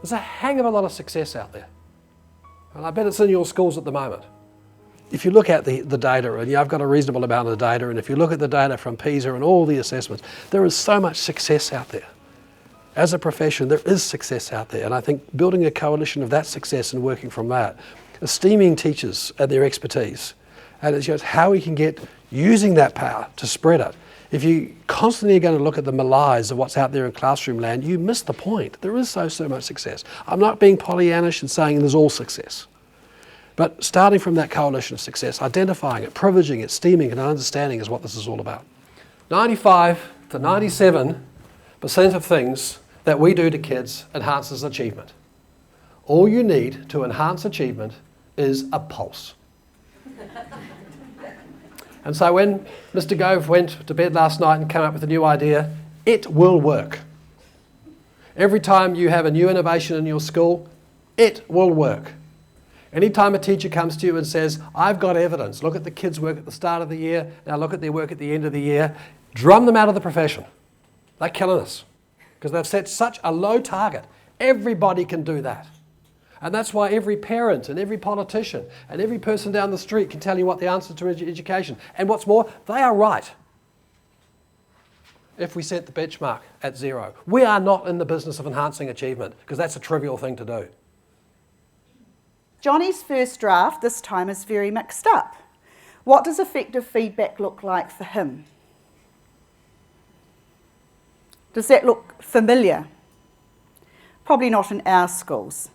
There's a hang of a lot of success out there. And I bet it's in your schools at the moment. If you look at the data, and I've got a reasonable amount of data, and if you look at the data from PISA and all the assessments, there is so much success out there. As a profession, there is success out there, and I think building a coalition of that success and working from that, esteeming teachers and their expertise, and it's just how we can get using that power to spread it. If you constantly are going to look at the malaise of what's out there in classroom land, you miss the point. There is so much success. I'm not being Pollyannish and saying there's all success. But starting from that coalition of success, identifying it, privileging it, esteeming it, and understanding is what this is all about. 95 to 97% of things that we do to kids enhances achievement. All you need to enhance achievement is a pulse. And so when Mr. Gove went to bed last night and came up with a new idea, it will work. Every time you have a new innovation in your school, it will work. Anytime a teacher comes to you and says, I've got evidence, look at the kids' work at the start of the year, now look at their work at the end of the year, drum them out of the profession. They're killing us because they've set such a low target. Everybody can do that. And that's why every parent and every politician and every person down the street can tell you what the answer to education. And what's more, they are right if we set the benchmark at 0. We are not in the business of enhancing achievement because that's a trivial thing to do. Johnny's first draft this time is very mixed up. What does effective feedback look like for him? Does that look familiar? Probably not in our schools.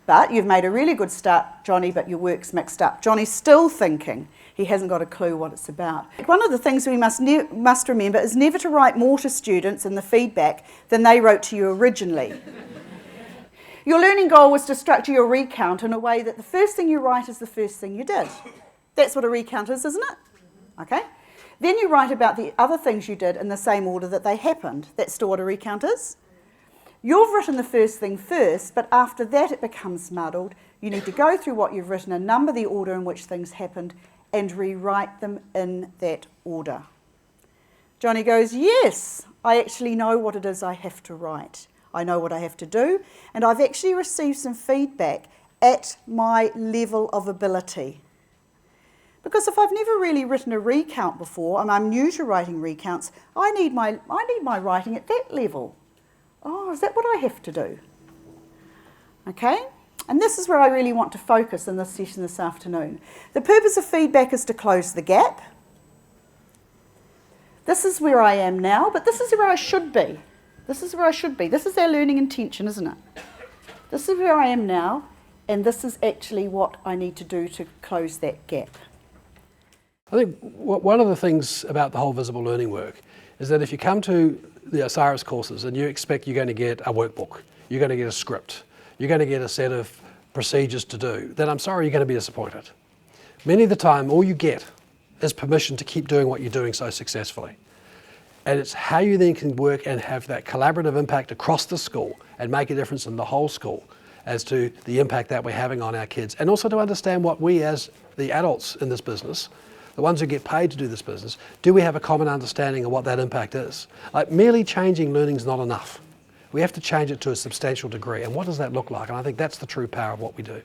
But you've made a really good start, Johnny, but your work's mixed up. Johnny's still thinking. He hasn't got a clue what it's about. One of the things we must remember is never to write more to students in the feedback than they wrote to you originally. Your learning goal was to structure your recount in a way that the first thing you write is the first thing you did. That's what a recount is, isn't it? Okay. Then you write about the other things you did in the same order that they happened. That's still what a recount is. You've written the first thing first, but after that it becomes muddled. You need to go through what you've written and number the order in which things happened and rewrite them in that order. Johnny goes, yes, I actually know what it is I have to write. I know what I have to do, and I've actually received some feedback at my level of ability. Because if I've never really written a recount before, and I'm new to writing recounts, I need my writing at that level. Oh, is that what I have to do? Okay? And this is where I really want to focus in this session this afternoon. The purpose of feedback is to close the gap. This is where I am now, but this is where I should be. This is where I should be. This is our learning intention, isn't it? This is where I am now, and this is actually what I need to do to close that gap. I think one of the things about the whole visible learning work is that if you come to the Osiris courses and you expect you're going to get a workbook, you're going to get a script, you're going to get a set of procedures to do, then I'm sorry, you're going to be disappointed. Many of the time, all you get is permission to keep doing what you're doing so successfully. And it's how you then can work and have that collaborative impact across the school and make a difference in the whole school as to the impact that we're having on our kids. And also to understand what we as the adults in this business, the ones who get paid to do this business, do we have a common understanding of what that impact is? Like merely changing learning is not enough. We have to change it to a substantial degree. And what does that look like? And I think that's the true power of what we do.